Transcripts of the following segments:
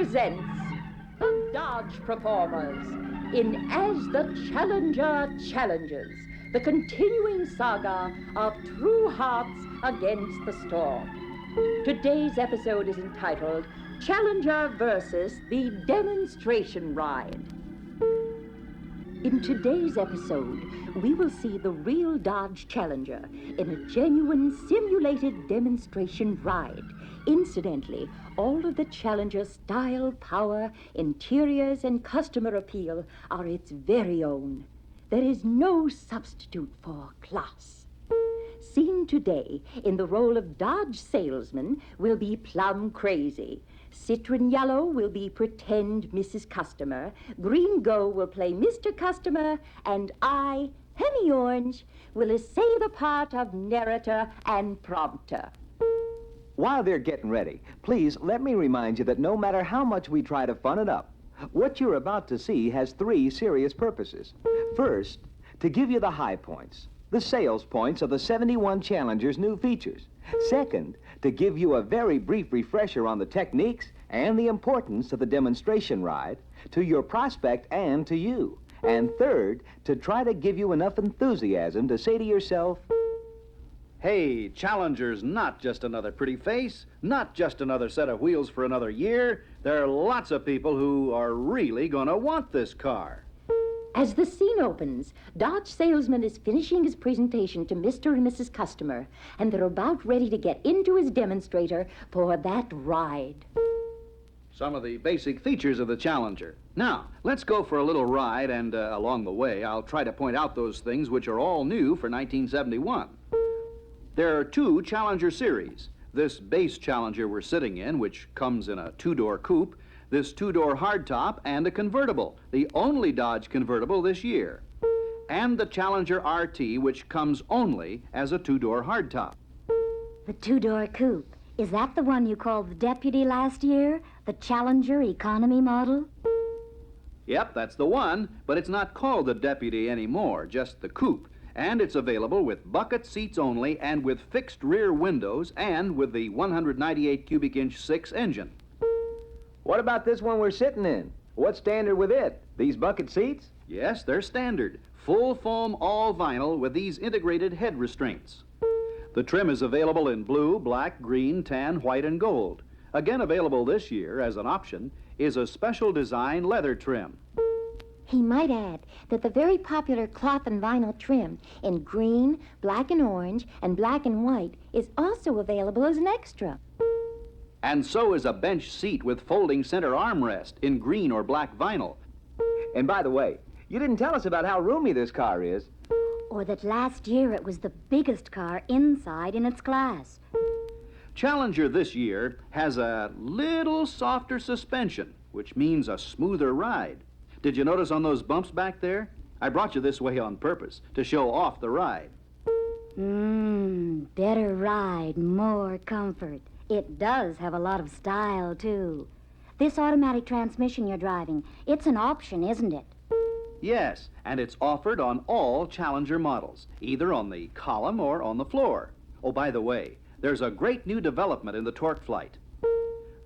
presents the Dodge Performers in As the Challenger Challenges, the continuing saga of true hearts against the storm. Today's episode is entitled Challenger versus the Demonstration Ride. In today's episode, we will see the real Dodge Challenger in a genuine simulated demonstration ride. Incidentally, all of the Challenger's style, power, interiors, and customer appeal are its very own. There is no substitute for class. Seen today in the role of Dodge salesman will be Plum Crazy. Citron Yellow will be Pretend Mrs. Customer. Green Go will play Mr. Customer. And I, Hemi Orange, will essay the part of narrator and prompter. While they're getting ready, please let me remind you that no matter how much we try to fun it up, what you're about to see has three serious purposes. First, to give you the high points, the sales points of the 71 Challenger's new features. Second, to give you a very brief refresher on the techniques and the importance of the demonstration ride to your prospect and to you. And third, to try to give you enough enthusiasm to say to yourself, hey, Challenger's not just another pretty face, not just another set of wheels for another year. There are lots of people who are really going to want this car. As the scene opens, Dodge salesman is finishing his presentation to Mr. and Mrs. Customer, and they're about ready to get into his demonstrator for that ride. Some of the basic features of the Challenger. Now, let's go for a little ride, and along the way, I'll try to point out those things which are all new for 1971. There are two Challenger series. This base Challenger we're sitting in, which comes in a two-door coupe, this two-door hardtop, and a convertible, the only Dodge convertible this year. And the Challenger RT, which comes only as a two-door hardtop. The two-door coupe. Is that the one you called the Deputy last year? The Challenger economy model? Yep, that's the one, but it's not called the Deputy anymore, just the coupe. And it's available with bucket seats only and with fixed rear windows and with the 198 cubic inch 6 engine. what about this one we're sitting in? What's standard with it? These bucket seats? Yes, they're standard. Full foam all vinyl with these integrated head restraints. The trim is available in blue, black, green, tan, white, and gold. Again available this year as an option is a special design leather trim. He might add that the very popular cloth and vinyl trim in green, black and orange, and black and white is also available as an extra. And so is a bench seat with folding center armrest in green or black vinyl. And by the way, you didn't tell us about how roomy this car is. Or that last year it was the biggest car inside in its class. Challenger this year has a little softer suspension, which means a smoother ride. Did you notice on those bumps back there? I brought you this way on purpose to show off the ride. Better ride, more comfort. It does have a lot of style, too. This automatic transmission you're driving, it's an option, isn't it? Yes, and it's offered on all Challenger models, either on the column or on the floor. Oh, by the way, there's a great new development in the torque flight.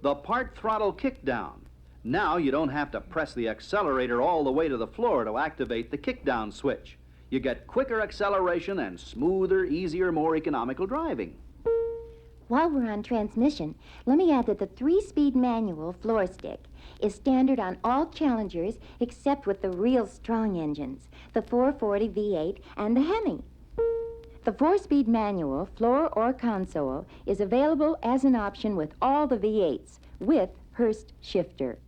The part throttle kickdown. Now you don't have to press the accelerator all the way to the floor to activate the kickdown switch. You get quicker acceleration and smoother, easier, more economical driving. While we're on transmission, let me add that the 3-speed manual floor stick is standard on all Challengers except with the real strong engines, the 440 V8 and the Hemi. The 4-speed manual, floor or console, is available as an option with all the V8s with Hurst shifter.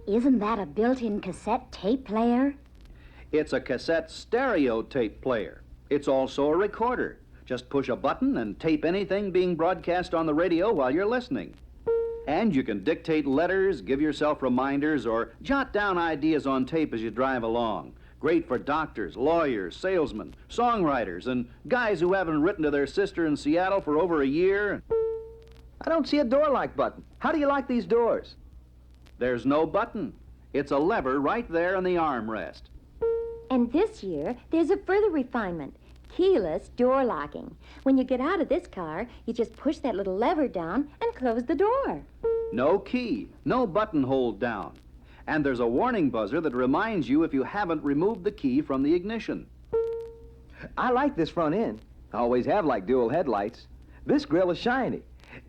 Isn't that a built-in cassette tape player? It's a cassette stereo tape player. It's also a recorder. Just push a button and tape anything being broadcast on the radio while you're listening. And you can dictate letters, give yourself reminders, or jot down ideas on tape as you drive along. Great for doctors, lawyers, salesmen, songwriters, and guys who haven't written to their sister in Seattle for over a year. I don't see a door-like button. How do you like these doors? There's no button. It's a lever right there in the armrest. And this year, there's a further refinement. Keyless door locking. When you get out of this car, you just push that little lever down and close the door. No key, no button hold down. And there's a warning buzzer that reminds you if you haven't removed the key from the ignition. I like this front end. I always have liked dual headlights. This grille is shiny.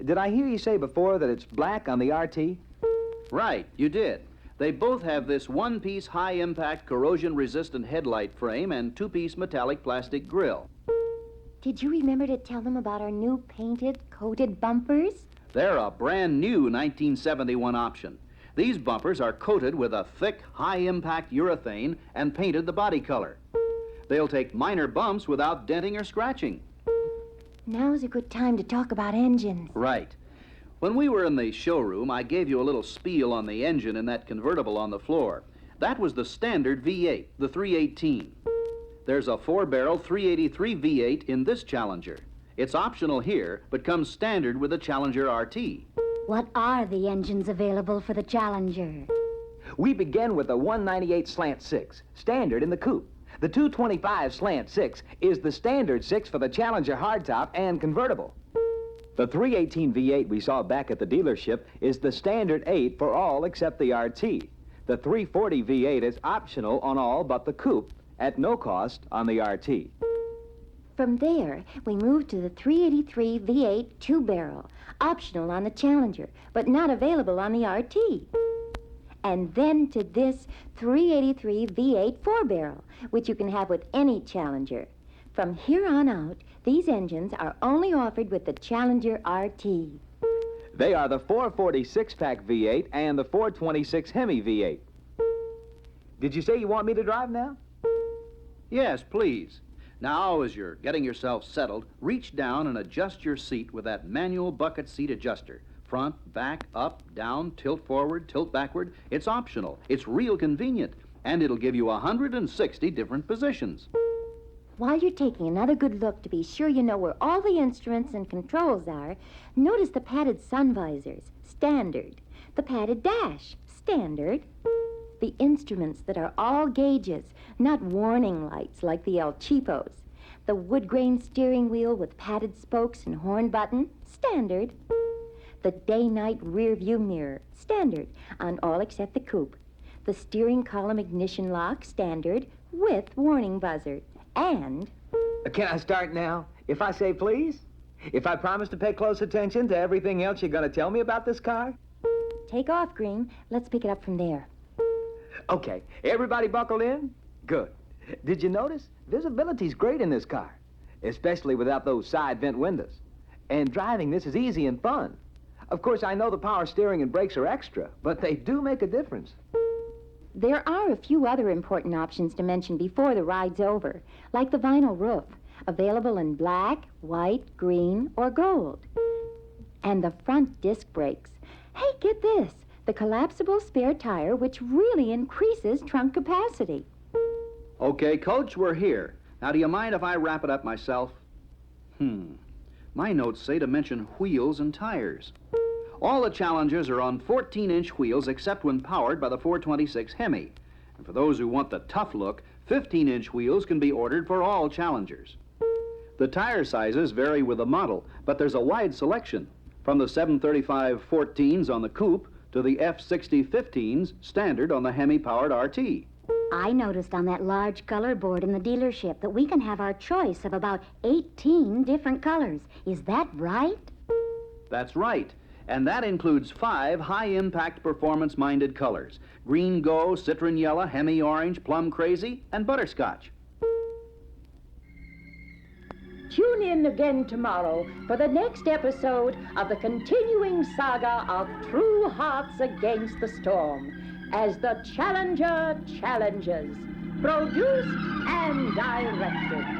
Did I hear you say before that it's black on the RT? Right, you did. They both have this one-piece high-impact corrosion-resistant headlight frame and two-piece metallic plastic grille. Did you remember to tell them about our new painted, coated bumpers? They're a brand new 1971 option. These bumpers are coated with a thick, high-impact urethane and painted the body color. They'll take minor bumps without denting or scratching. Now's a good time to talk about engines. Right. When we were in the showroom, I gave you a little spiel on the engine in that convertible on the floor. That was the standard V8, the 318. There's a 4-barrel 383 V8 in this Challenger. It's optional here, but comes standard with the Challenger RT. What are the engines available for the Challenger? We begin with the 198 slant 6, standard in the coupe. The 225 slant 6 is the standard 6 for the Challenger hardtop and convertible. The 318 V8 we saw back at the dealership is the standard 8 for all except the RT. The 340 V8 is optional on all but the coupe, at no cost on the RT. From there, we moved to the 383 V8 2-barrel, optional on the Challenger, but not available on the RT. And then to this 383 V8 4-barrel, which you can have with any Challenger. From here on out, these engines are only offered with the Challenger RT. They are the 440 6-pack V8 and the 426 Hemi V8. Did you say you want me to drive now? Yes, please. Now, as you're getting yourself settled, reach down and adjust your seat with that manual bucket seat adjuster. Front, back, up, down, tilt forward, tilt backward. It's optional. It's real convenient. And it'll give you 160 different positions. While you're taking another good look to be sure you know where all the instruments and controls are, notice the padded sun visors, standard. The padded dash, standard. The instruments that are all gauges, not warning lights like the El Cheapos. The wood grain steering wheel with padded spokes and horn button, standard. The day-night rear view mirror, standard, on all except the coupe. The steering column ignition lock, standard, with warning buzzer. And... Can I start now? If I say please? If I promise to pay close attention to everything else you're going to tell me about this car? Take off, Green. Let's pick it up from there. Okay, everybody buckled in? Good. Did you notice? Visibility's great in this car, especially without those side vent windows. And driving this is easy and fun. Of course, I know the power steering and brakes are extra, but they do make a difference. There are a few other important options to mention before the ride's over, like the vinyl roof, available in black, white, green, or gold. And the front disc brakes. Hey, get this, the collapsible spare tire, which really increases trunk capacity. Okay, Coach, we're here. Now, do you mind if I wrap it up myself? My notes say to mention wheels and tires. All the Challengers are on 14-inch wheels except when powered by the 426 Hemi. And for those who want the tough look, 15-inch wheels can be ordered for all Challengers. The tire sizes vary with the model, but there's a wide selection, from the 735 14s on the coupe to the F60 15s standard on the Hemi-powered RT. I noticed on that large color board in the dealership that we can have our choice of about 18 different colors. Is that right? That's right. And that includes 5 high-impact performance-minded colors: green go, citron yellow, Hemi orange, plum crazy, and butterscotch. Tune in again tomorrow for the next episode of the continuing saga of True Hearts Against the Storm, as the Challenger challenges, produced and directed